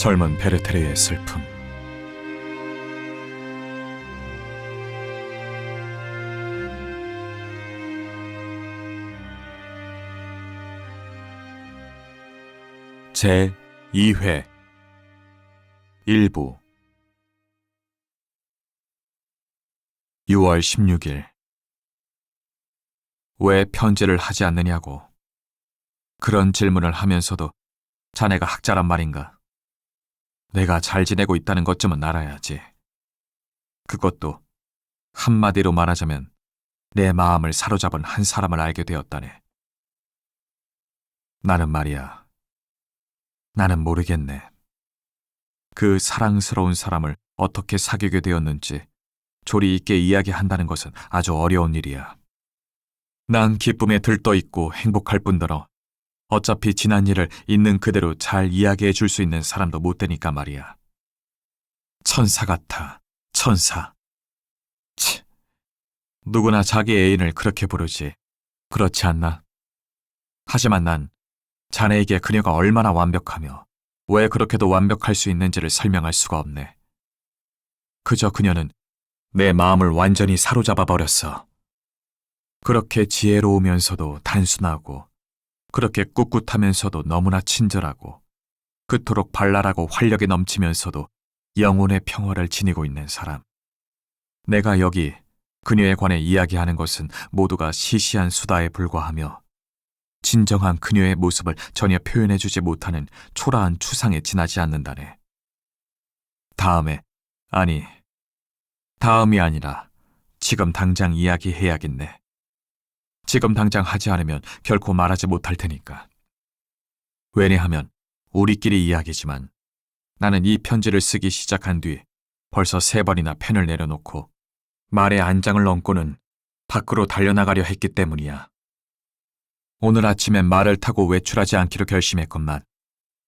젊은 베르테르의 슬픔. 제 2회 일부 6월 16일. 왜 편지를 하지 않느냐고. 그런 질문을 하면서도 자네가 학자란 말인가? 내가 잘 지내고 있다는 것쯤은 알아야지. 그것도 한마디로 말하자면 내 마음을 사로잡은 한 사람을 알게 되었다네. 나는 말이야. 나는 모르겠네. 그 사랑스러운 사람을 어떻게 사귀게 되었는지 조리 있게 이야기한다는 것은 아주 어려운 일이야. 난 기쁨에 들떠있고 행복할 뿐더러 어차피 지난 일을 있는 그대로 잘 이야기해 줄 수 있는 사람도 못 되니까 말이야. 천사 같아, 천사. 치, 누구나 자기 애인을 그렇게 부르지. 그렇지 않나? 하지만 난 자네에게 그녀가 얼마나 완벽하며 왜 그렇게도 완벽할 수 있는지를 설명할 수가 없네. 그저 그녀는 내 마음을 완전히 사로잡아 버렸어. 그렇게 지혜로우면서도 단순하고 그렇게 꿋꿋하면서도 너무나 친절하고 그토록 발랄하고 활력이 넘치면서도 영혼의 평화를 지니고 있는 사람. 내가 여기 그녀에 관해 이야기하는 것은 모두가 시시한 수다에 불과하며 진정한 그녀의 모습을 전혀 표현해주지 못하는 초라한 추상에 지나지 않는다네. 다음이 아니라 지금 당장 이야기해야겠네. 지금 당장 하지 않으면 결코 말하지 못할 테니까. 왜냐하면 우리끼리 이야기지만 나는 이 편지를 쓰기 시작한 뒤 벌써 3번이나 펜을 내려놓고 말의 안장을 넘고는 밖으로 달려나가려 했기 때문이야. 오늘 아침엔 말을 타고 외출하지 않기로 결심했건만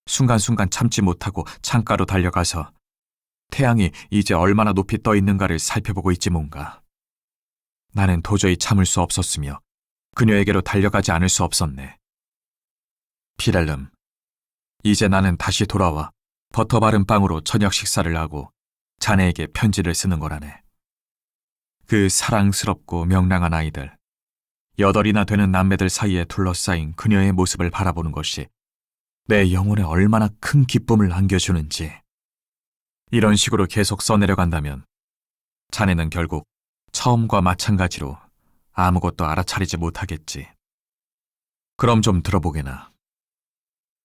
순간순간 참지 못하고 창가로 달려가서 태양이 이제 얼마나 높이 떠 있는가를 살펴보고 있지 뭔가. 나는 도저히 참을 수 없었으며 그녀에게로 달려가지 않을 수 없었네. 피렐름, 이제 나는 다시 돌아와 버터 바른 빵으로 저녁 식사를 하고 자네에게 편지를 쓰는 거라네. 그 사랑스럽고 명랑한 아이들, 8이나 되는 남매들 사이에 둘러싸인 그녀의 모습을 바라보는 것이 내 영혼에 얼마나 큰 기쁨을 안겨주는지. 이런 식으로 계속 써내려간다면 자네는 결국 처음과 마찬가지로 아무것도 알아차리지 못하겠지. 그럼 좀 들어보게나.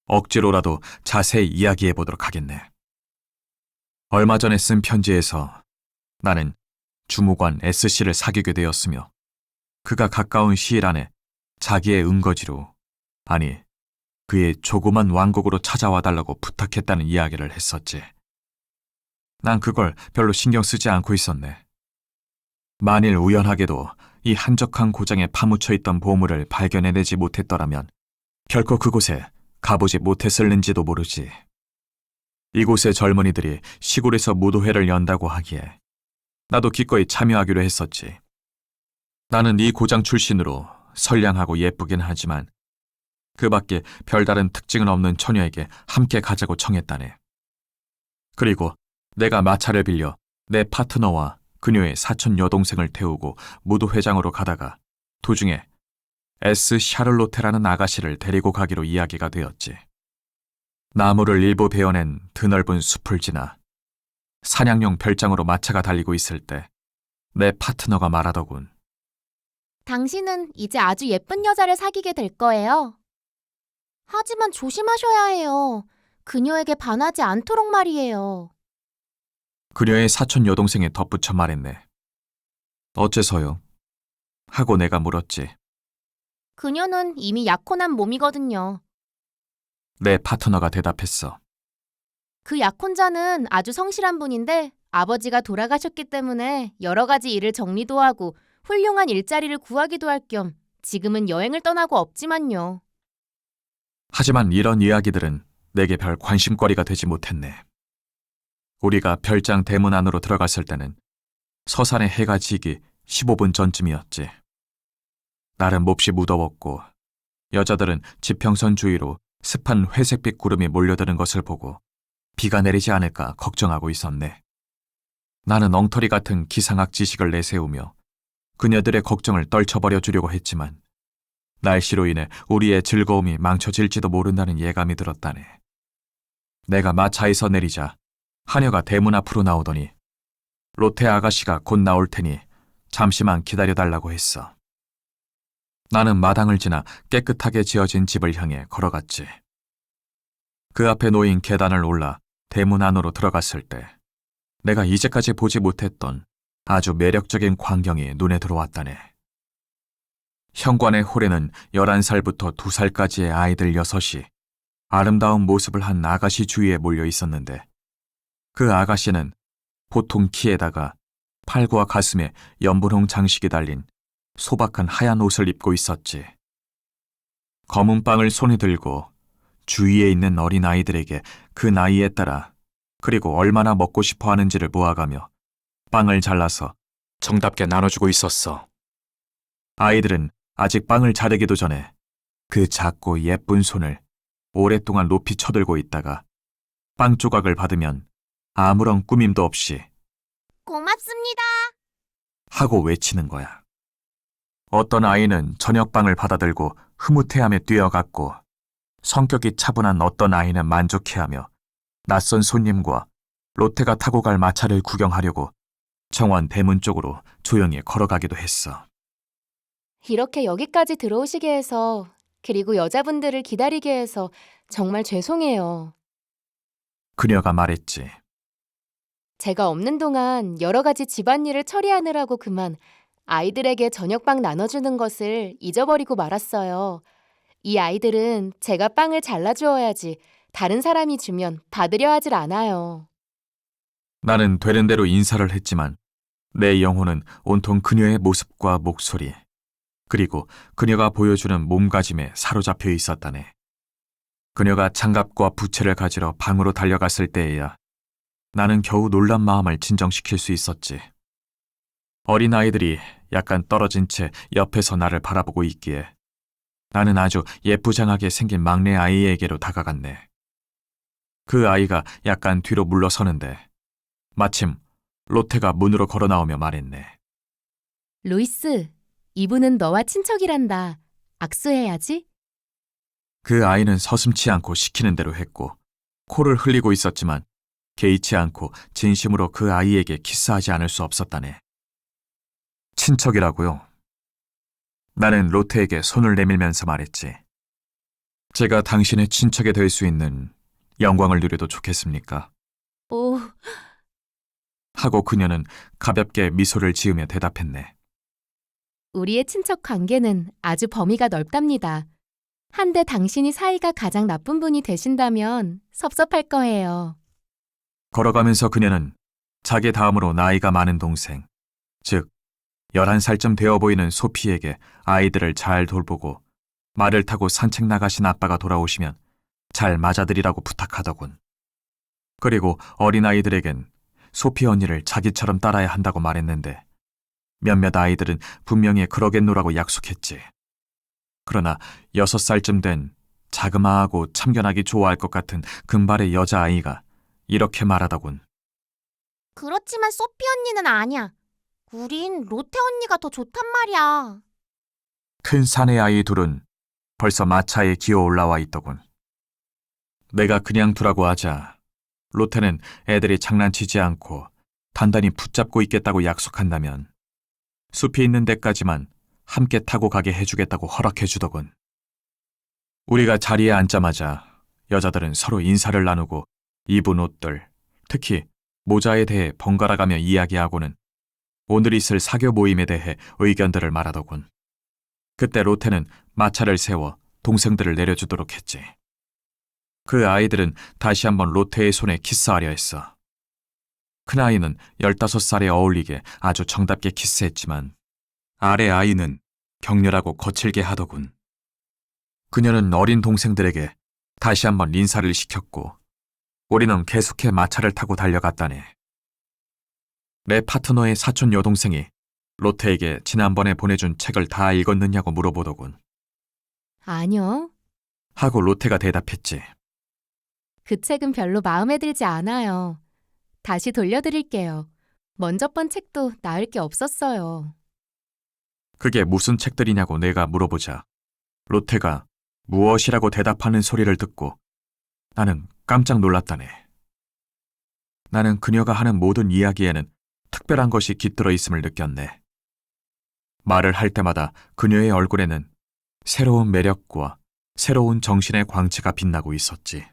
억지로라도 자세히 이야기해보도록 하겠네. 얼마 전에 쓴 편지에서 나는 주무관 S씨를 사귀게 되었으며 그가 가까운 시일 안에 자기의 은거지로, 아니 그의 조그만 왕국으로 찾아와 달라고 부탁했다는 이야기를 했었지. 난 그걸 별로 신경 쓰지 않고 있었네. 만일 우연하게도 이 한적한 고장에 파묻혀 있던 보물을 발견해내지 못했더라면 결코 그곳에 가보지 못했을는지도 모르지. 이곳의 젊은이들이 시골에서 무도회를 연다고 하기에 나도 기꺼이 참여하기로 했었지. 나는 이 고장 출신으로 선량하고 예쁘긴 하지만 그 밖에 별다른 특징은 없는 처녀에게 함께 가자고 청했다네. 그리고 내가 마차를 빌려 내 파트너와 그녀의 사촌 여동생을 태우고 무도회장으로 가다가 도중에 S. 샤를로테라는 아가씨를 데리고 가기로 이야기가 되었지. 나무를 일부 베어낸 드넓은 숲을 지나 사냥용 별장으로 마차가 달리고 있을 때 내 파트너가 말하더군. 당신은 이제 아주 예쁜 여자를 사귀게 될 거예요. 하지만 조심하셔야 해요. 그녀에게 반하지 않도록 말이에요. 그녀의 사촌 여동생에 덧붙여 말했네. 어째서요? 하고 내가 물었지. 그녀는 이미 약혼한 몸이거든요. 내 파트너가 대답했어. 그 약혼자는 아주 성실한 분인데 아버지가 돌아가셨기 때문에 여러 가지 일을 정리도 하고 훌륭한 일자리를 구하기도 할 겸 지금은 여행을 떠나고 없지만요. 하지만 이런 이야기들은 내게 별 관심거리가 되지 못했네. 우리가 별장 대문 안으로 들어갔을 때는 서산에 해가 지기 15분 전쯤이었지. 날은 몹시 무더웠고 여자들은 지평선 주위로 습한 회색빛 구름이 몰려드는 것을 보고 비가 내리지 않을까 걱정하고 있었네. 나는 엉터리 같은 기상학 지식을 내세우며 그녀들의 걱정을 떨쳐버려 주려고 했지만 날씨로 인해 우리의 즐거움이 망쳐질지도 모른다는 예감이 들었다네. 내가 마차에서 내리자 하녀가 대문 앞으로 나오더니 로테 아가씨가 곧 나올 테니 잠시만 기다려달라고 했어. 나는 마당을 지나 깨끗하게 지어진 집을 향해 걸어갔지. 그 앞에 놓인 계단을 올라 대문 안으로 들어갔을 때 내가 이제까지 보지 못했던 아주 매력적인 광경이 눈에 들어왔다네. 현관의 홀에는 11살부터 2살까지의 아이들 6이 아름다운 모습을 한 아가씨 주위에 몰려 있었는데 그 아가씨는 보통 키에다가 팔과 가슴에 연분홍 장식이 달린 소박한 하얀 옷을 입고 있었지. 검은 빵을 손에 들고 주위에 있는 어린 아이들에게 그 나이에 따라 그리고 얼마나 먹고 싶어 하는지를 모아가며 빵을 잘라서 정답게 나눠주고 있었어. 아이들은 아직 빵을 자르기도 전에 그 작고 예쁜 손을 오랫동안 높이 쳐들고 있다가 빵 조각을 받으면 아무런 꾸밈도 없이 고맙습니다. 하고 외치는 거야. 어떤 아이는 저녁빵을 받아들고 흐뭇해하며 뛰어갔고 성격이 차분한 어떤 아이는 만족해하며 낯선 손님과 로테가 타고 갈 마차를 구경하려고 정원 대문 쪽으로 조용히 걸어가기도 했어. 이렇게 여기까지 들어오시게 해서 그리고 여자분들을 기다리게 해서 정말 죄송해요. 그녀가 말했지. 제가 없는 동안 여러 가지 집안일을 처리하느라고 그만 아이들에게 저녁빵 나눠주는 것을 잊어버리고 말았어요. 이 아이들은 제가 빵을 잘라주어야지 다른 사람이 주면 받으려 하질 않아요. 나는 되는 대로 인사를 했지만 내 영혼은 온통 그녀의 모습과 목소리 그리고 그녀가 보여주는 몸가짐에 사로잡혀 있었다네. 그녀가 장갑과 부채를 가지러 방으로 달려갔을 때에야 나는 겨우 놀란 마음을 진정시킬 수 있었지. 어린아이들이 약간 떨어진 채 옆에서 나를 바라보고 있기에 나는 아주 예쁘장하게 생긴 막내 아이에게로 다가갔네. 그 아이가 약간 뒤로 물러서는데 마침 로테가 문으로 걸어 나오며 말했네. 루이스, 이분은 너와 친척이란다. 악수해야지. 그 아이는 서슴지 않고 시키는 대로 했고 코를 흘리고 있었지만 개의치 않고 진심으로 그 아이에게 키스하지 않을 수 없었다네. 친척이라고요? 나는 로테에게 손을 내밀면서 말했지. 제가 당신의 친척이 될 수 있는 영광을 누려도 좋겠습니까? 오, 하고 그녀는 가볍게 미소를 지으며 대답했네. 우리의 친척 관계는 아주 범위가 넓답니다. 한데 당신이 사이가 가장 나쁜 분이 되신다면 섭섭할 거예요. 걸어가면서 그녀는 자기 다음으로 나이가 많은 동생, 즉 11살쯤 되어 보이는 소피에게 아이들을 잘 돌보고 말을 타고 산책 나가신 아빠가 돌아오시면 잘 맞아들이라고 부탁하더군. 그리고 어린아이들에겐 소피 언니를 자기처럼 따라야 한다고 말했는데 몇몇 아이들은 분명히 그러겠노라고 약속했지. 그러나 6살쯤 된 자그마하고 참견하기 좋아할 것 같은 금발의 여자아이가 이렇게 말하더군. 그렇지만 소피 언니는 아니야. 우린 로테 언니가 더 좋단 말이야. 큰 사내 아이 둘은 벌써 마차에 기어 올라와 있더군. 내가 그냥 두라고 하자 로테는 애들이 장난치지 않고 단단히 붙잡고 있겠다고 약속한다면 숲이 있는 데까지만 함께 타고 가게 해주겠다고 허락해주더군. 우리가 자리에 앉자마자 여자들은 서로 인사를 나누고 입은 옷들, 특히 모자에 대해 번갈아가며 이야기하고는 오늘 있을 사교 모임에 대해 의견들을 말하더군. 그때 로테는 마차를 세워 동생들을 내려주도록 했지. 그 아이들은 다시 한번 로테의 손에 키스하려 했어. 큰아이는 15살에 어울리게 아주 정답게 키스했지만 아래 아이는 격렬하고 거칠게 하더군. 그녀는 어린 동생들에게 다시 한번 인사를 시켰고 우리는 계속해 마차를 타고 달려갔다네. 내 파트너의 사촌 여동생이 로테에게 지난번에 보내준 책을 다 읽었느냐고 물어보더군. 아니요. 하고 로테가 대답했지. 그 책은 별로 마음에 들지 않아요. 다시 돌려드릴게요. 먼저 번 책도 나을 게 없었어요. 그게 무슨 책들이냐고 내가 물어보자 로테가 무엇이라고 대답하는 소리를 듣고 나는 깜짝 놀랐다네. 나는 그녀가 하는 모든 이야기에는 특별한 것이 깃들어 있음을 느꼈네. 말을 할 때마다 그녀의 얼굴에는 새로운 매력과 새로운 정신의 광채가 빛나고 있었지.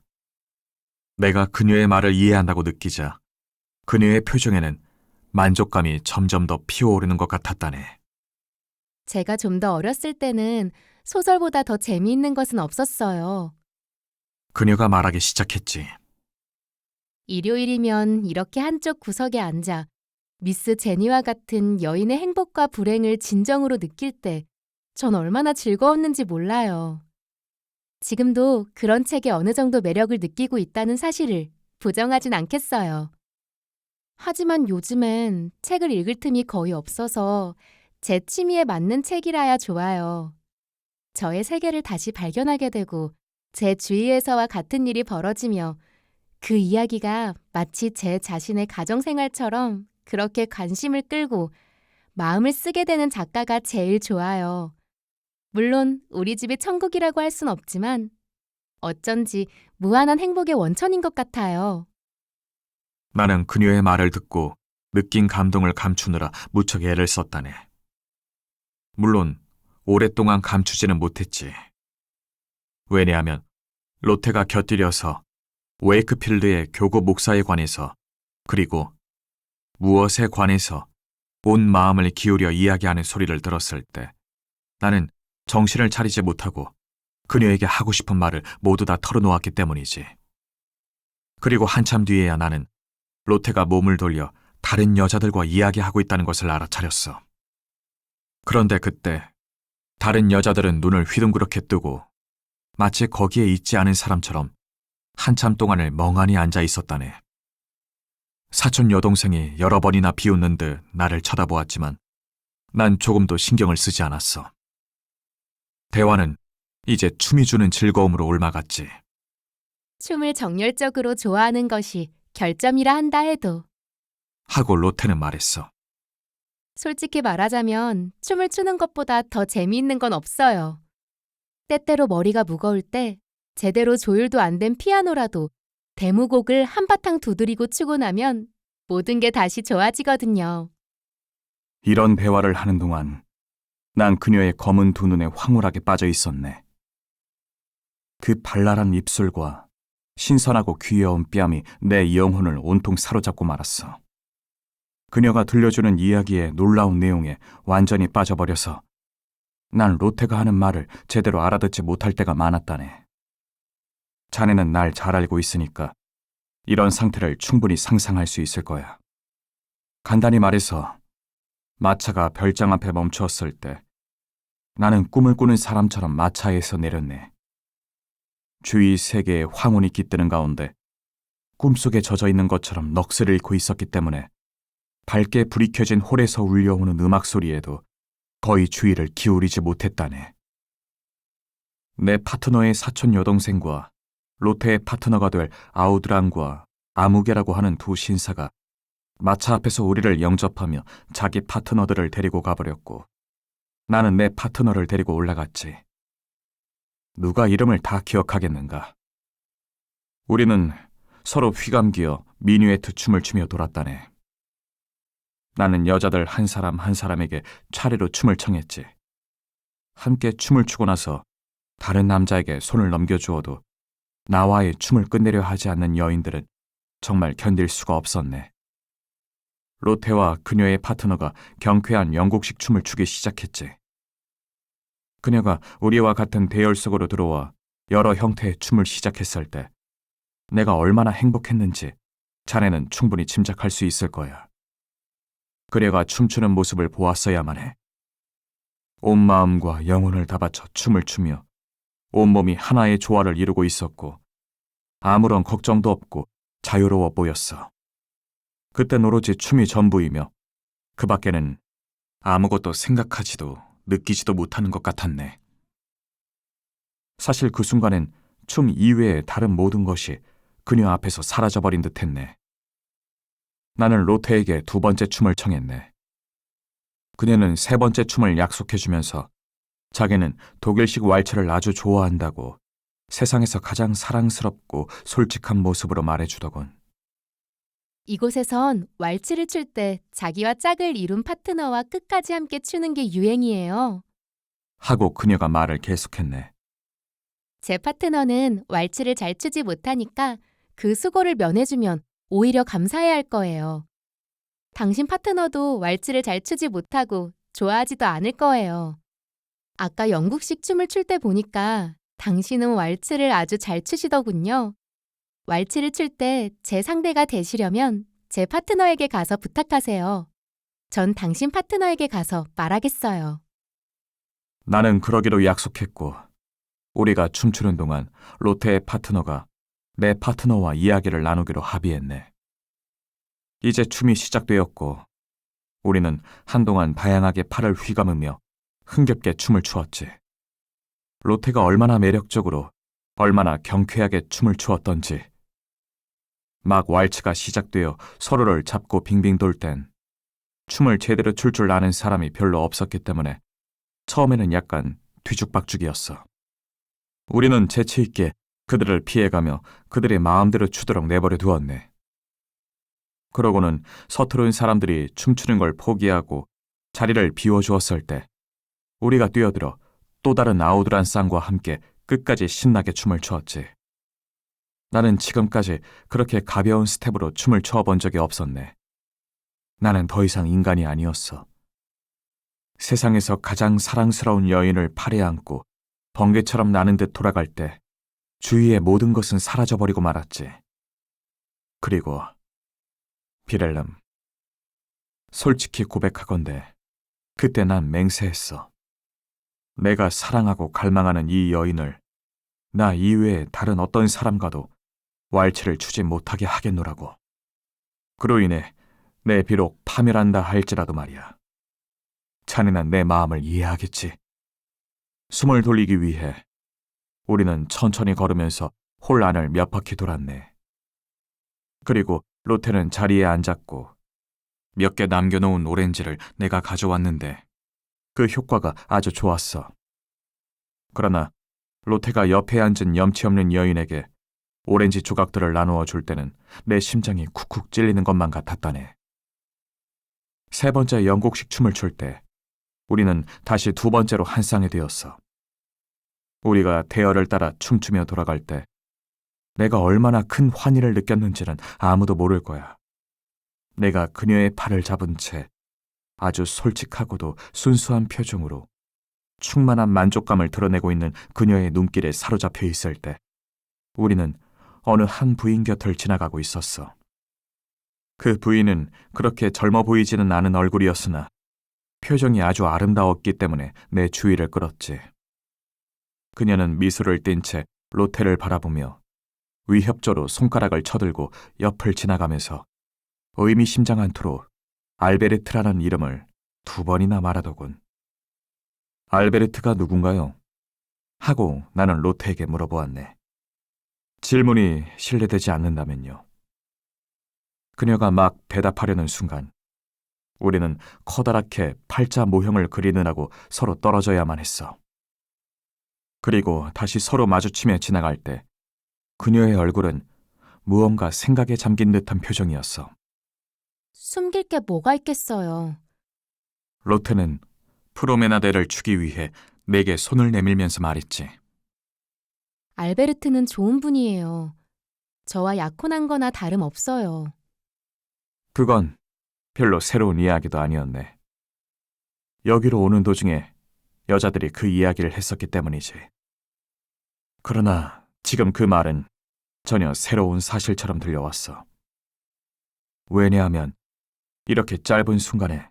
내가 그녀의 말을 이해한다고 느끼자 그녀의 표정에는 만족감이 점점 더 피어오르는 것 같았다네. 제가 좀 더 어렸을 때는 소설보다 더 재미있는 것은 없었어요. 그녀가 말하기 시작했지. 일요일이면 이렇게 한쪽 구석에 앉아 미스 제니와 같은 여인의 행복과 불행을 진정으로 느낄 때 전 얼마나 즐거웠는지 몰라요. 지금도 그런 책에 어느 정도 매력을 느끼고 있다는 사실을 부정하진 않겠어요. 하지만 요즘엔 책을 읽을 틈이 거의 없어서 제 취미에 맞는 책이라야 좋아요. 저의 세계를 다시 발견하게 되고 제 주위에서와 같은 일이 벌어지며 그 이야기가 마치 제 자신의 가정생활처럼 그렇게 관심을 끌고 마음을 쓰게 되는 작가가 제일 좋아요. 물론 우리 집이 천국이라고 할 순 없지만 어쩐지 무한한 행복의 원천인 것 같아요. 나는 그녀의 말을 듣고 느낀 감동을 감추느라 무척 애를 썼다네. 물론 오랫동안 감추지는 못했지. 왜냐하면 로테가 곁들여서 웨이크필드의 교구 목사에 관해서 그리고 무엇에 관해서 온 마음을 기울여 이야기하는 소리를 들었을 때 나는 정신을 차리지 못하고 그녀에게 하고 싶은 말을 모두 다 털어놓았기 때문이지. 그리고 한참 뒤에야 나는 로테가 몸을 돌려 다른 여자들과 이야기하고 있다는 것을 알아차렸어. 그런데 그때 다른 여자들은 눈을 휘둥그렇게 뜨고 마치 거기에 있지 않은 사람처럼 한참 동안을 멍하니 앉아 있었다네. 사촌 여동생이 여러 번이나 비웃는 듯 나를 쳐다보았지만 난 조금도 신경을 쓰지 않았어. 대화는 이제 춤이 주는 즐거움으로 옮아갔지. 춤을 정열적으로 좋아하는 것이 결점이라 한다 해도 하고 로테는 말했어. 솔직히 말하자면 춤을 추는 것보다 더 재미있는 건 없어요. 때때로 머리가 무거울 때 제대로 조율도 안 된 피아노라도 데모곡을 한바탕 두드리고 추고 나면 모든 게 다시 좋아지거든요. 이런 대화를 하는 동안 난 그녀의 검은 두 눈에 황홀하게 빠져 있었네. 그 발랄한 입술과 신선하고 귀여운 뺨이 내 영혼을 온통 사로잡고 말았어. 그녀가 들려주는 이야기의 놀라운 내용에 완전히 빠져버려서 난 로테가 하는 말을 제대로 알아듣지 못할 때가 많았다네. 자네는 날 잘 알고 있으니까 이런 상태를 충분히 상상할 수 있을 거야. 간단히 말해서 마차가 별장 앞에 멈추었을 때 나는 꿈을 꾸는 사람처럼 마차에서 내렸네. 주위 세계의 황혼이 깃드는 가운데 꿈속에 젖어 있는 것처럼 넋을 잃고 있었기 때문에 밝게 불이 켜진 홀에서 울려오는 음악 소리에도 거의 주의를 기울이지 못했다네. 내 파트너의 사촌 여동생과 로테의 파트너가 될 아우드랑과 아무게라고 하는 두 신사가 마차 앞에서 우리를 영접하며 자기 파트너들을 데리고 가버렸고 나는 내 파트너를 데리고 올라갔지. 누가 이름을 다 기억하겠는가. 우리는 서로 휘감기어 미뉴에트 춤을 추며 돌았다네. 나는 여자들 한 사람 한 사람에게 차례로 춤을 청했지. 함께 춤을 추고 나서 다른 남자에게 손을 넘겨주어도 나와의 춤을 끝내려 하지 않는 여인들은 정말 견딜 수가 없었네. 로테와 그녀의 파트너가 경쾌한 영국식 춤을 추기 시작했지. 그녀가 우리와 같은 대열 속으로 들어와 여러 형태의 춤을 시작했을 때 내가 얼마나 행복했는지 자네는 충분히 짐작할 수 있을 거야. 그녀가 춤추는 모습을 보았어야만 해. 온 마음과 영혼을 다 바쳐 춤을 추며 온몸이 하나의 조화를 이루고 있었고 아무런 걱정도 없고 자유로워 보였어. 그땐 오로지 춤이 전부이며 그 밖에는 아무것도 생각하지도 느끼지도 못하는 것 같았네. 사실 그 순간엔 춤 이외의 다른 모든 것이 그녀 앞에서 사라져버린 듯했네. 나는 로테에게 두 번째 춤을 청했네. 그녀는 세 번째 춤을 약속해주면서 자기는 독일식 왈츠를 아주 좋아한다고 세상에서 가장 사랑스럽고 솔직한 모습으로 말해주더군. 이곳에선 왈츠를 출 때 자기와 짝을 이룬 파트너와 끝까지 함께 추는 게 유행이에요. 하고 그녀가 말을 계속했네. 제 파트너는 왈츠를 잘 추지 못하니까 그 수고를 면해주면 오히려 감사해야 할 거예요. 당신 파트너도 왈츠를 잘 추지 못하고 좋아하지도 않을 거예요. 아까 영국식 춤을 출 때 보니까 당신은 왈츠를 아주 잘 추시더군요. 왈츠를 출 때 제 상대가 되시려면 제 파트너에게 가서 부탁하세요. 전 당신 파트너에게 가서 말하겠어요. 나는 그러기로 약속했고 우리가 춤추는 동안 로테의 파트너가 내 파트너와 이야기를 나누기로 합의했네. 이제 춤이 시작되었고 우리는 한동안 다양하게 팔을 휘감으며 흥겹게 춤을 추었지. 로테가 얼마나 매력적으로 얼마나 경쾌하게 춤을 추었던지. 막 왈츠가 시작되어 서로를 잡고 빙빙 돌 땐 춤을 제대로 출 줄 아는 사람이 별로 없었기 때문에 처음에는 약간 뒤죽박죽이었어. 우리는 재치 있게 그들을 피해가며 그들의 마음대로 추도록 내버려 두었네. 그러고는 서투른 사람들이 춤추는 걸 포기하고 자리를 비워주었을 때 우리가 뛰어들어 또 다른 아우드란 쌍과 함께 끝까지 신나게 춤을 추었지. 나는 지금까지 그렇게 가벼운 스텝으로 춤을 춰본 적이 없었네. 나는 더 이상 인간이 아니었어. 세상에서 가장 사랑스러운 여인을 팔에 안고 번개처럼 나는 듯 돌아갈 때 주위의 모든 것은 사라져버리고 말았지. 그리고 비렐름, 솔직히 고백하건대 그때 난 맹세했어. 내가 사랑하고 갈망하는 이 여인을 나 이외에 다른 어떤 사람과도 왈츠를 추지 못하게 하겠노라고. 그로 인해 내 비록 파멸한다 할지라도 말이야. 자네는 내 마음을 이해하겠지. 숨을 돌리기 위해 우리는 천천히 걸으면서 홀 안을 몇 바퀴 돌았네. 그리고 로테는 자리에 앉았고 몇 개 남겨놓은 오렌지를 내가 가져왔는데 그 효과가 아주 좋았어. 그러나 로테가 옆에 앉은 염치 없는 여인에게 오렌지 조각들을 나누어 줄 때는 내 심장이 쿡쿡 찔리는 것만 같았다네. 세 번째 영국식 춤을 출 때 우리는 다시 두 번째로 한 쌍이 되었어. 우리가 대열을 따라 춤추며 돌아갈 때 내가 얼마나 큰 환희를 느꼈는지는 아무도 모를 거야. 내가 그녀의 팔을 잡은 채 아주 솔직하고도 순수한 표정으로 충만한 만족감을 드러내고 있는 그녀의 눈길에 사로잡혀 있을 때 우리는 어느 한 부인 곁을 지나가고 있었어. 그 부인은 그렇게 젊어 보이지는 않은 얼굴이었으나 표정이 아주 아름다웠기 때문에 내 주의를 끌었지. 그녀는 미소를 띤 채 로테를 바라보며 위협조로 손가락을 쳐들고 옆을 지나가면서 의미심장한 투로 알베르트라는 이름을 두 번이나 말하더군. 알베르트가 누군가요? 하고 나는 로테에게 물어보았네. 질문이 신뢰되지 않는다면요. 그녀가 막 대답하려는 순간 우리는 커다랗게 팔자 모형을 그리느라고 서로 떨어져야만 했어. 그리고 다시 서로 마주치며 지나갈 때 그녀의 얼굴은 무언가 생각에 잠긴 듯한 표정이었어. 숨길 게 뭐가 있겠어요. 로테는 프로메나데를 추기 위해 내게 손을 내밀면서 말했지. 알베르트는 좋은 분이에요. 저와 약혼한 거나 다름없어요. 그건 별로 새로운 이야기도 아니었네. 여기로 오는 도중에 여자들이 그 이야기를 했었기 때문이지. 그러나 지금 그 말은 전혀 새로운 사실처럼 들려왔어. 왜냐하면 이렇게 짧은 순간에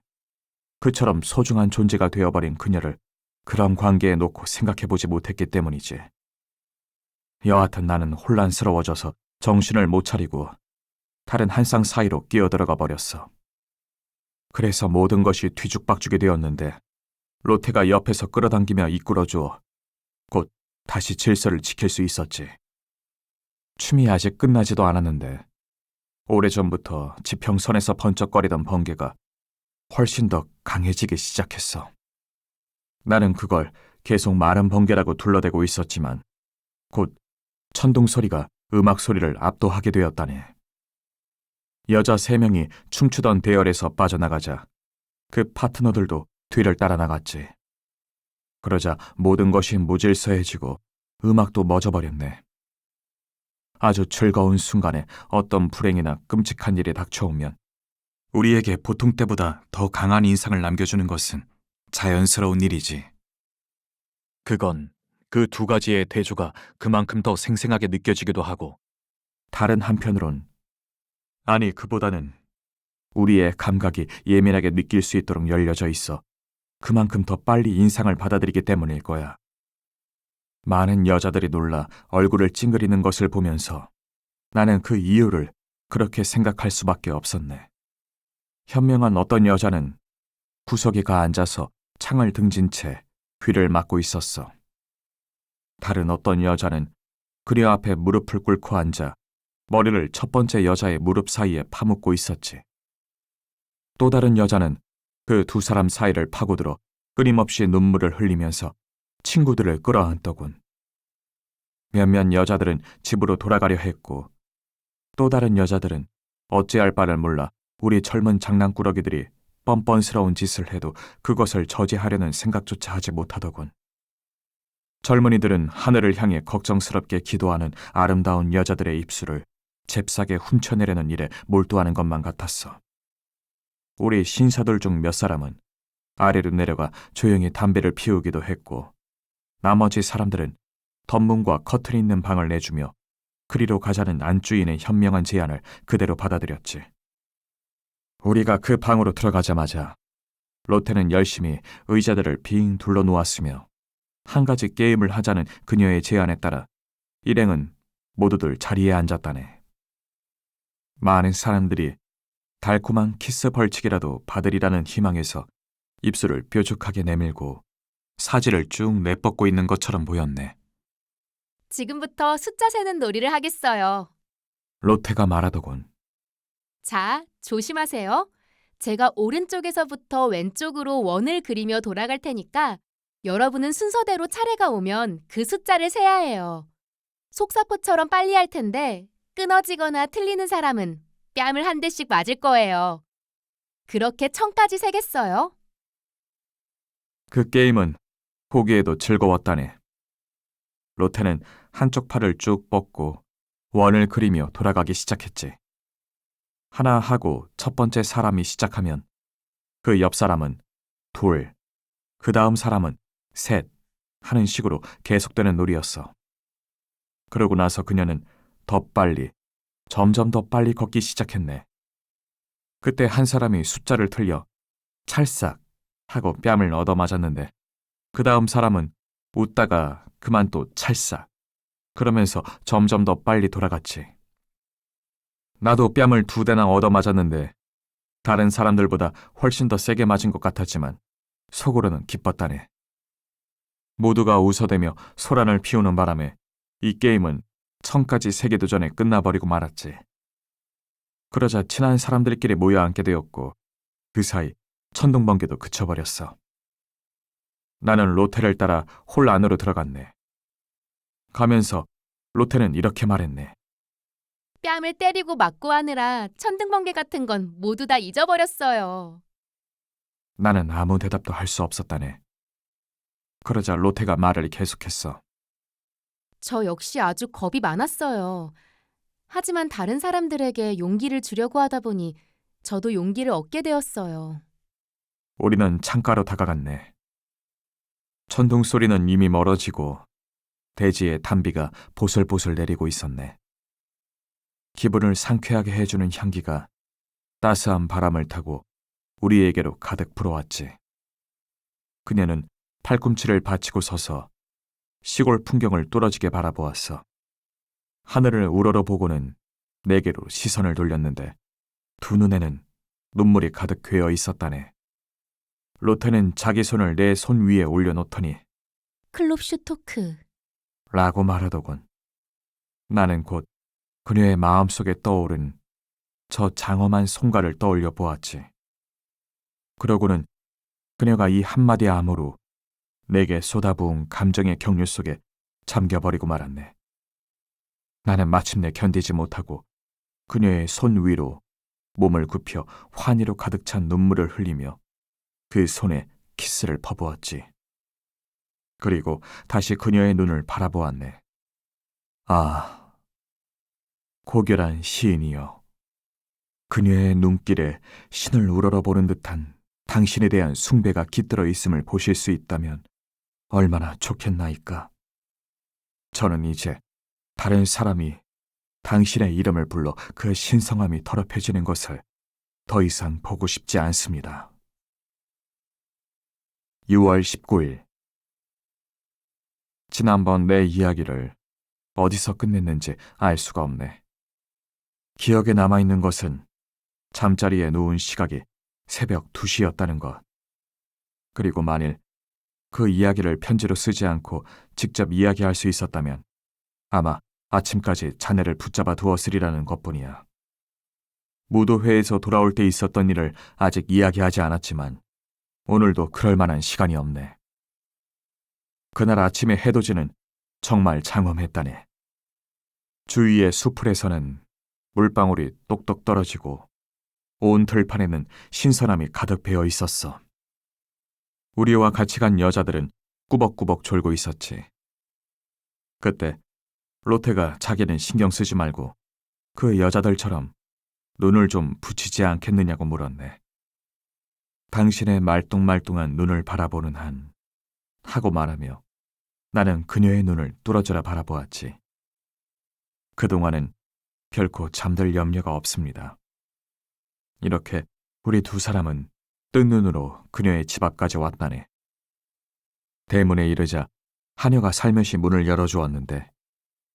그처럼 소중한 존재가 되어버린 그녀를 그런 관계에 놓고 생각해보지 못했기 때문이지. 여하튼 나는 혼란스러워져서 정신을 못 차리고 다른 한 쌍 사이로 끼어들어가 버렸어. 그래서 모든 것이 뒤죽박죽이 되었는데 로테가 옆에서 끌어당기며 이끌어주어 곧 다시 질서를 지킬 수 있었지. 춤이 아직 끝나지도 않았는데 오래전부터 지평선에서 번쩍거리던 번개가 훨씬 더 강해지기 시작했어. 나는 그걸 계속 마른 번개라고 둘러대고 있었지만 곧 천둥 소리가 음악 소리를 압도하게 되었다네. 여자 3명이 춤추던 대열에서 빠져나가자 그 파트너들도 뒤를 따라 나갔지. 그러자 모든 것이 무질서해지고 음악도 멎어버렸네. 아주 즐거운 순간에 어떤 불행이나 끔찍한 일이 닥쳐오면 우리에게 보통 때보다 더 강한 인상을 남겨주는 것은 자연스러운 일이지. 그건 그 두 가지의 대조가 그만큼 더 생생하게 느껴지기도 하고, 다른 한편으론, 아니 그보다는 우리의 감각이 예민하게 느낄 수 있도록 열려져 있어 그만큼 더 빨리 인상을 받아들이기 때문일 거야. 많은 여자들이 놀라 얼굴을 찡그리는 것을 보면서 나는 그 이유를 그렇게 생각할 수밖에 없었네. 현명한 어떤 여자는 구석에 가 앉아서 창을 등진 채 귀를 막고 있었어. 다른 어떤 여자는 그려 앞에 무릎을 꿇고 앉아 머리를 첫 번째 여자의 무릎 사이에 파묻고 있었지. 또 다른 여자는 그 두 사람 사이를 파고들어 끊임없이 눈물을 흘리면서 친구들을 끌어안더군. 몇몇 여자들은 집으로 돌아가려 했고, 또 다른 여자들은 어찌할 바를 몰라 우리 젊은 장난꾸러기들이 뻔뻔스러운 짓을 해도 그것을 저지하려는 생각조차 하지 못하더군. 젊은이들은 하늘을 향해 걱정스럽게 기도하는 아름다운 여자들의 입술을 잽싸게 훔쳐내려는 일에 몰두하는 것만 같았어. 우리 신사들 중 몇 사람은 아래로 내려가 조용히 담배를 피우기도 했고, 나머지 사람들은 덧문과 커튼이 있는 방을 내주며 그리로 가자는 안주인의 현명한 제안을 그대로 받아들였지. 우리가 그 방으로 들어가자마자 로테는 열심히 의자들을 빙 둘러 놓았으며 한 가지 게임을 하자는 그녀의 제안에 따라 일행은 모두들 자리에 앉았다네. 많은 사람들이 달콤한 키스 벌칙이라도 받으리라는 희망에서 입술을 뾰족하게 내밀고 사지를 쭉 내뻗고 있는 것처럼 보였네. 지금부터 숫자 세는 놀이를 하겠어요. 로테가 말하더군. 자, 조심하세요. 제가 오른쪽에서부터 왼쪽으로 원을 그리며 돌아갈 테니까 여러분은 순서대로 차례가 오면 그 숫자를 세야 해요. 속사포처럼 빨리 할 텐데 끊어지거나 틀리는 사람은 뺨을 한 대씩 맞을 거예요. 그렇게 1000까지 세겠어요? 그 게임은 보기에도 즐거웠다네. 로테는 한쪽 팔을 쭉 뻗고 원을 그리며 돌아가기 시작했지. 하나 하고 첫 번째 사람이 시작하면 그 옆 사람은 둘, 그 다음 사람은 셋 하는 식으로 계속되는 놀이였어. 그러고 나서 그녀는 더 빨리, 점점 더 빨리 걷기 시작했네. 그때 한 사람이 숫자를 틀려 찰싹 하고 뺨을 얻어맞았는데 그 다음 사람은 웃다가 그만 또 찰싹 그러면서 점점 더 빨리 돌아갔지. 나도 뺨을 2대나 얻어맞았는데 다른 사람들보다 훨씬 더 세게 맞은 것 같았지만 속으로는 기뻤다네. 모두가 웃어대며 소란을 피우는 바람에 이 게임은 1000까지 세기도 전에 끝나버리고 말았지. 그러자 친한 사람들끼리 모여 앉게 되었고 그 사이 천둥번개도 그쳐버렸어. 나는 로테를 따라 홀 안으로 들어갔네. 가면서 로테는 이렇게 말했네. 뺨을 때리고 맞고 하느라 천둥번개 같은 건 모두 다 잊어버렸어요. 나는 아무 대답도 할 수 없었다네. 그러자 로테가 말을 계속했어. 저 역시 아주 겁이 많았어요. 하지만 다른 사람들에게 용기를 주려고 하다 보니 저도 용기를 얻게 되었어요. 우리는 창가로 다가갔네. 천둥 소리는 이미 멀어지고 대지에 단비가 보슬보슬 내리고 있었네. 기분을 상쾌하게 해주는 향기가 따스한 바람을 타고 우리에게로 가득 불어왔지. 그녀는 팔꿈치를 받치고 서서 시골 풍경을 뚫어지게 바라보았어. 하늘을 우러러 보고는 내게로 시선을 돌렸는데 두 눈에는 눈물이 가득 괴어 있었다네. 로테는 자기 손을 내 손 위에 올려놓더니 클롭 슈토크. 라고 말하더군. 나는 곧 그녀의 마음속에 떠오른 저 장엄한 송가를 떠올려 보았지. 그러고는 그녀가 이 한마디 암호로 내게 쏟아부은 감정의 경류 속에 잠겨버리고 말았네. 나는 마침내 견디지 못하고 그녀의 손 위로 몸을 굽혀 환희로 가득 찬 눈물을 흘리며 그 손에 키스를 퍼부었지. 그리고 다시 그녀의 눈을 바라보았네. 아, 고결한 시인이여. 그녀의 눈길에 신을 우러러보는 듯한 당신에 대한 숭배가 깃들어 있음을 보실 수 있다면 얼마나 좋겠나이까. 저는 이제 다른 사람이 당신의 이름을 불러 그 신성함이 더럽혀지는 것을 더 이상 보고 싶지 않습니다. 6월 19일. 지난번 내 이야기를 어디서 끝냈는지 알 수가 없네. 기억에 남아있는 것은 잠자리에 누운 시각이 새벽 2시였다는 것. 그리고 만일 그 이야기를 편지로 쓰지 않고 직접 이야기할 수 있었다면 아마 아침까지 자네를 붙잡아 두었으리라는 것뿐이야. 무도회에서 돌아올 때 있었던 일을 아직 이야기하지 않았지만 오늘도 그럴 만한 시간이 없네. 그날 아침의 해돋이는 정말 장엄했다네. 주위의 수풀에서는 물방울이 똑똑 떨어지고 온 들판에는 신선함이 가득 배어 있었어. 우리와 같이 간 여자들은 꾸벅꾸벅 졸고 있었지. 그때 로테가 자기는 신경 쓰지 말고 그 여자들처럼 눈을 좀 붙이지 않겠느냐고 물었네. 당신의 말똥말똥한 눈을 바라보는 한 하고 말하며 나는 그녀의 눈을 뚫어져라 바라보았지. 그동안은 결코 잠들 염려가 없습니다. 이렇게 우리 두 사람은 뜬 눈으로 그녀의 집 앞까지 왔다네. 대문에 이르자 하녀가 살며시 문을 열어주었는데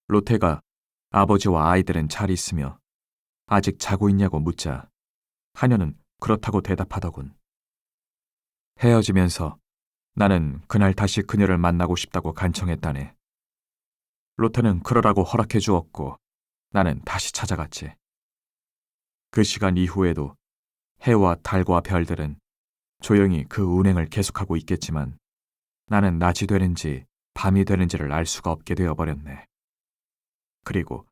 로테가 아버지와 아이들은 잘 있으며 아직 자고 있냐고 묻자 하녀는 그렇다고 대답하더군. 헤어지면서 나는 그날 다시 그녀를 만나고 싶다고 간청했다네. 로테는 그러라고 허락해 주었고 나는 다시 찾아갔지. 그 시간 이후에도 해와 달과 별들은 조용히 그 운행을 계속하고 있겠지만 나는 낮이 되는지 밤이 되는지를 알 수가 없게 되어버렸네. 그리고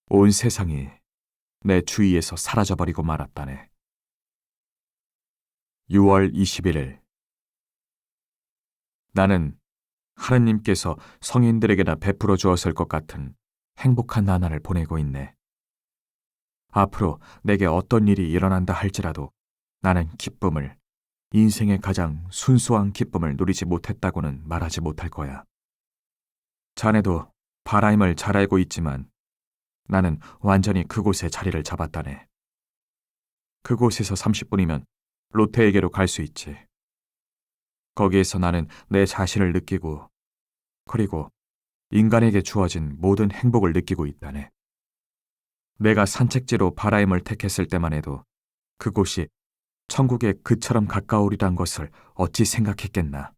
온 세상이 내 주위에서 사라져버리고 말았다네. 6월 21일. 나는 하느님께서 성인들에게나 베풀어 주었을 것 같은 행복한 나날을 보내고 있네. 앞으로 내게 어떤 일이 일어난다 할지라도 나는 기쁨을, 인생의 가장 순수한 기쁨을 누리지 못했다고는 말하지 못할 거야. 자네도 바라임을 잘 알고 있지만 나는 완전히 그곳에 자리를 잡았다네. 그곳에서 30분이면 로테에게로 갈 수 있지. 거기에서 나는 내 자신을 느끼고 그리고 인간에게 주어진 모든 행복을 느끼고 있다네. 내가 산책지로 바라임을 택했을 때만 해도 그곳이 천국에 그처럼 가까우리란 것을 어찌 생각했겠나.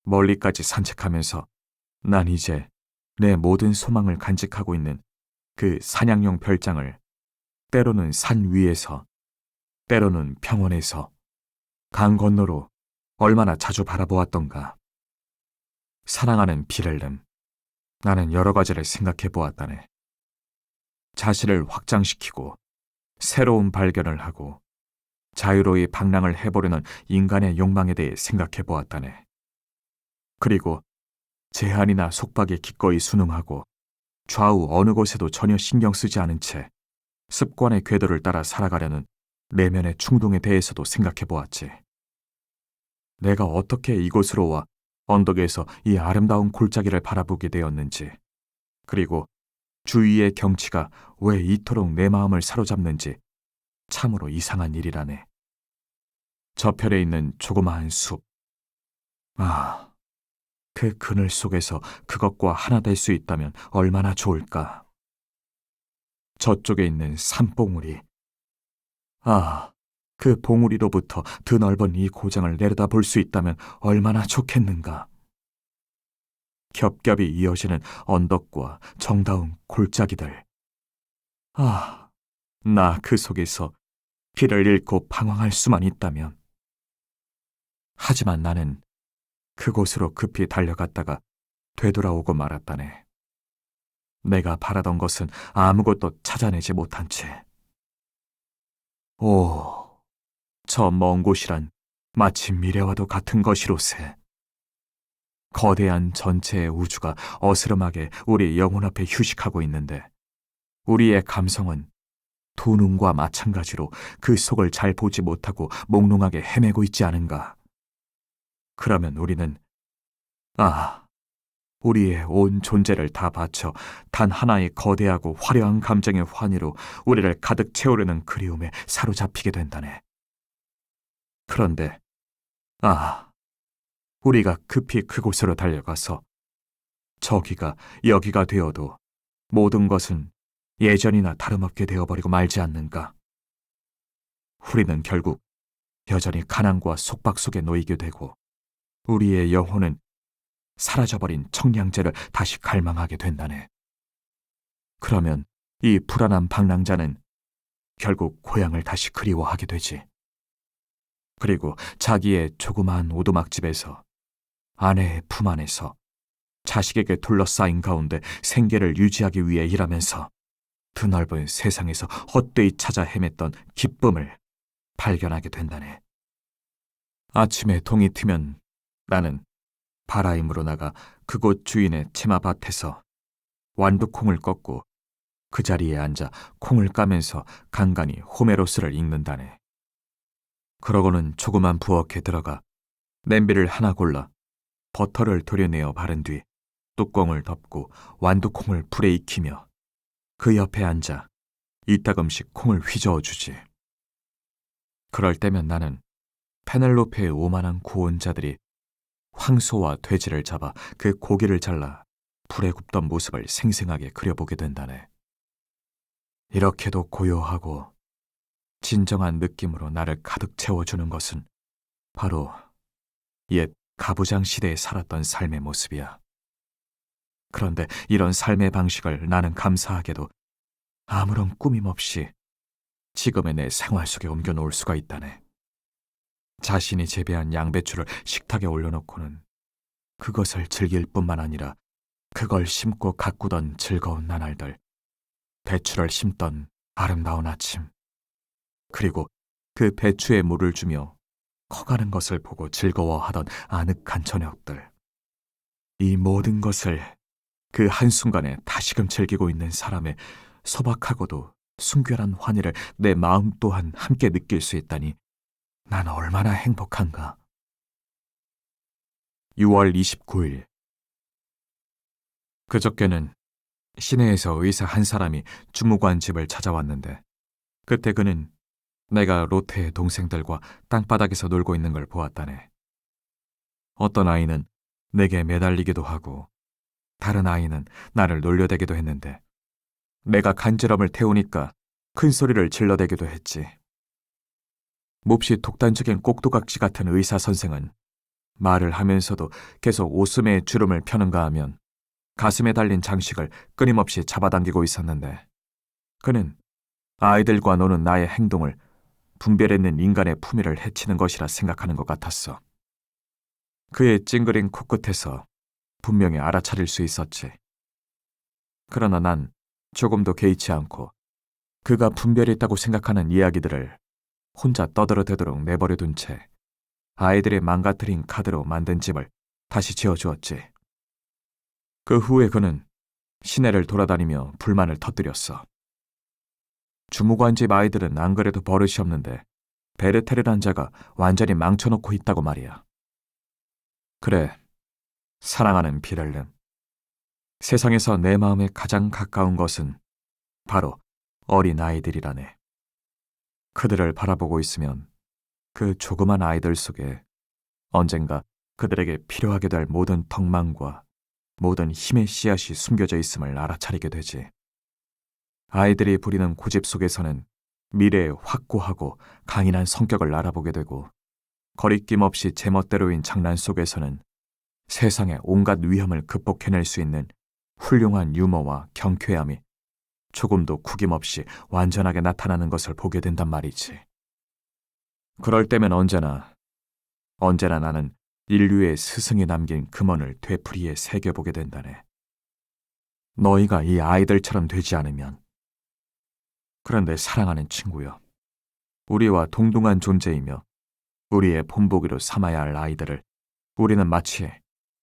멀리까지 산책하면서 난 이제 내 모든 소망을 간직하고 있는 그 사냥용 별장을 때로는 산 위에서, 때로는 평원에서, 강 건너로 얼마나 자주 바라보았던가. 사랑하는 비렐름, 나는 여러 가지를 생각해 보았다네. 자신을 확장시키고 새로운 발견을 하고 자유로이 방랑을 해보려는 인간의 욕망에 대해 생각해 보았다네. 그리고 제한이나 속박에 기꺼이 순응하고 좌우 어느 곳에도 전혀 신경 쓰지 않은 채 습관의 궤도를 따라 살아가려는 내면의 충동에 대해서도 생각해 보았지. 내가 어떻게 이곳으로 와 언덕에서 이 아름다운 골짜기를 바라보게 되었는지, 그리고 주위의 경치가 왜 이토록 내 마음을 사로잡는지 참으로 이상한 일이라네. 저편에 있는 조그마한 숲. 아, 그 그늘 속에서 그것과 하나 될 수 있다면 얼마나 좋을까. 저쪽에 있는 산봉우리. 아, 그 봉우리로부터 드넓은 이 고장을 내려다 볼 수 있다면 얼마나 좋겠는가. 겹겹이 이어지는 언덕과 정다운 골짜기들. 나 그 속에서 길을 잃고 방황할 수만 있다면. 하지만 나는 그곳으로 급히 달려갔다가 되돌아오고 말았다네. 내가 바라던 것은 아무것도 찾아내지 못한 채. 저 먼 곳이란 마치 미래와도 같은 것이로세. 거대한 전체의 우주가 어스름하게 우리 영혼 앞에 휴식하고 있는데 우리의 감성은 두 눈과 마찬가지로 그 속을 잘 보지 못하고 몽롱하게 헤매고 있지 않은가. 그러면 우리는 우리의 온 존재를 다 바쳐 단 하나의 거대하고 화려한 감정의 환희로 우리를 가득 채우려는 그리움에 사로잡히게 된다네. 그런데 우리가 급히 그곳으로 달려가서 저기가 여기가 되어도 모든 것은 예전이나 다름없게 되어버리고 말지 않는가. 우리는 결국 여전히 가난과 속박 속에 놓이게 되고 우리의 영혼은 사라져버린 청량제를 다시 갈망하게 된다네. 그러면 이 불안한 방랑자는 결국 고향을 다시 그리워하게 되지. 그리고 자기의 조그마한 오두막집에서 아내의 품 안에서 자식에게 둘러싸인 가운데 생계를 유지하기 위해 일하면서 드넓은 세상에서 헛되이 찾아 헤맸던 기쁨을 발견하게 된다네. 아침에 동이 트면 나는 바라임으로 나가 그곳 주인의 치마밭에서 완두콩을 꺾고 그 자리에 앉아 콩을 까면서 간간히 호메로스를 읽는다네. 그러고는 조그만 부엌에 들어가 냄비를 하나 골라 버터를 도려내어 바른 뒤 뚜껑을 덮고 완두콩을 불에 익히며 그 옆에 앉아 이따금씩 콩을 휘저어주지. 그럴 때면 나는 페넬로페의 오만한 구원자들이 황소와 돼지를 잡아 그 고기를 잘라 불에 굽던 모습을 생생하게 그려보게 된다네. 이렇게도 고요하고 진정한 느낌으로 나를 가득 채워주는 것은 바로 옛 가부장 시대에 살았던 삶의 모습이야. 그런데 이런 삶의 방식을 나는 감사하게도 아무런 꾸밈 없이 지금의 내 생활 속에 옮겨놓을 수가 있다네. 자신이 재배한 양배추를 식탁에 올려놓고는 그것을 즐길 뿐만 아니라 그걸 심고 가꾸던 즐거운 나날들, 배추를 심던 아름다운 아침, 그리고 그 배추에 물을 주며 커가는 것을 보고 즐거워하던 아늑한 저녁들. 이 모든 것을 그 한순간에 다시금 즐기고 있는 사람의 소박하고도 순결한 환희를 내 마음 또한 함께 느낄 수 있다니 난 얼마나 행복한가. 6월 29일. 그저께는 시내에서 의사 한 사람이 주무관 집을 찾아왔는데 그때 그는 내가 로테의 동생들과 땅바닥에서 놀고 있는 걸 보았다네. 어떤 아이는 내게 매달리기도 하고 다른 아이는 나를 놀려대기도 했는데 내가 간지럼을 태우니까 큰 소리를 질러대기도 했지. 몹시 독단적인 꼭두각시 같은 의사 선생은 말을 하면서도 계속 오스매의 주름을 펴는가 하면 가슴에 달린 장식을 끊임없이 잡아당기고 있었는데 그는 아이들과 노는 나의 행동을 분별했는 인간의 품위를 해치는 것이라 생각하는 것 같았어. 그의 찡그린 코끝에서 분명히 알아차릴 수 있었지. 그러나 난 조금도 개의치 않고 그가 분별했다고 생각하는 이야기들을 혼자 떠들어대도록 내버려둔 채 아이들의 망가뜨린 카드로 만든 집을 다시 지어주었지. 그 후에 그는 시내를 돌아다니며 불만을 터뜨렸어. 주무관집 아이들은 안 그래도 버릇이 없는데 베르테르란 자가 완전히 망쳐놓고 있다고 말이야. 그래, 사랑하는 비렐름. 세상에서 내 마음에 가장 가까운 것은 바로 어린 아이들이라네. 그들을 바라보고 있으면 그 조그만 아이들 속에 언젠가 그들에게 필요하게 될 모든 덕망과 모든 힘의 씨앗이 숨겨져 있음을 알아차리게 되지. 아이들이 부리는 고집 속에서는 미래의 확고하고 강인한 성격을 알아보게 되고 거리낌 없이 제멋대로인 장난 속에서는 세상의 온갖 위험을 극복해낼 수 있는 훌륭한 유머와 경쾌함이 조금도 구김없이 완전하게 나타나는 것을 보게 된단 말이지. 그럴 때면 언제나 나는 인류의 스승이 남긴 금원을 되풀이에 새겨보게 된다네. 너희가 이 아이들처럼 되지 않으면. 그런데 사랑하는 친구여, 우리와 동등한 존재이며 우리의 본보기로 삼아야 할 아이들을 우리는 마치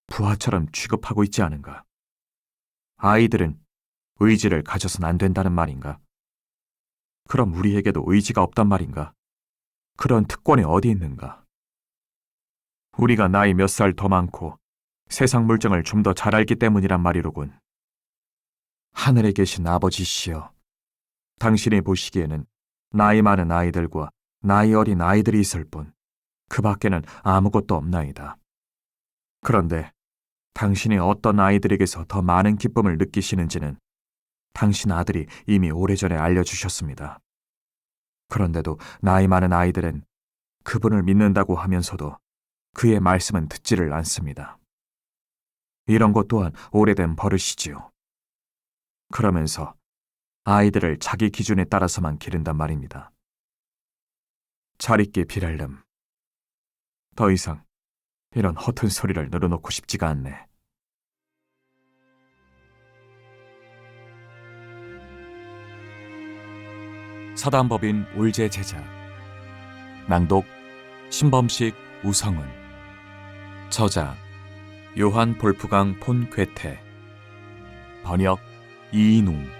부하처럼 취급하고 있지 않은가? 아이들은 의지를 가져선 안 된다는 말인가? 그럼 우리에게도 의지가 없단 말인가? 그런 특권이 어디 있는가? 우리가 나이 몇 살 더 많고 세상 물정을 좀 더 잘 알기 때문이란 말이로군. 하늘에 계신 아버지시여, 당신이 보시기에는 나이 많은 아이들과 나이 어린 아이들이 있을 뿐 그 밖에는 아무것도 없나이다. 그런데 당신이 어떤 아이들에게서 더 많은 기쁨을 느끼시는지는 당신 아들이 이미 오래전에 알려주셨습니다. 그런데도 나이 많은 아이들은 그분을 믿는다고 하면서도 그의 말씀은 듣지를 않습니다. 이런 것 또한 오래된 버릇이지요. 그러면서 아이들을 자기 기준에 따라서만 기른단 말입니다. 잘 있게 비랄름. 더 이상 이런 허튼 소리를 늘어놓고 싶지가 않네. 사단법인 올제 제작, 낭독 신범식, 우성은, 저자 요한 볼프강 폰 괴테, 번역 이인웅.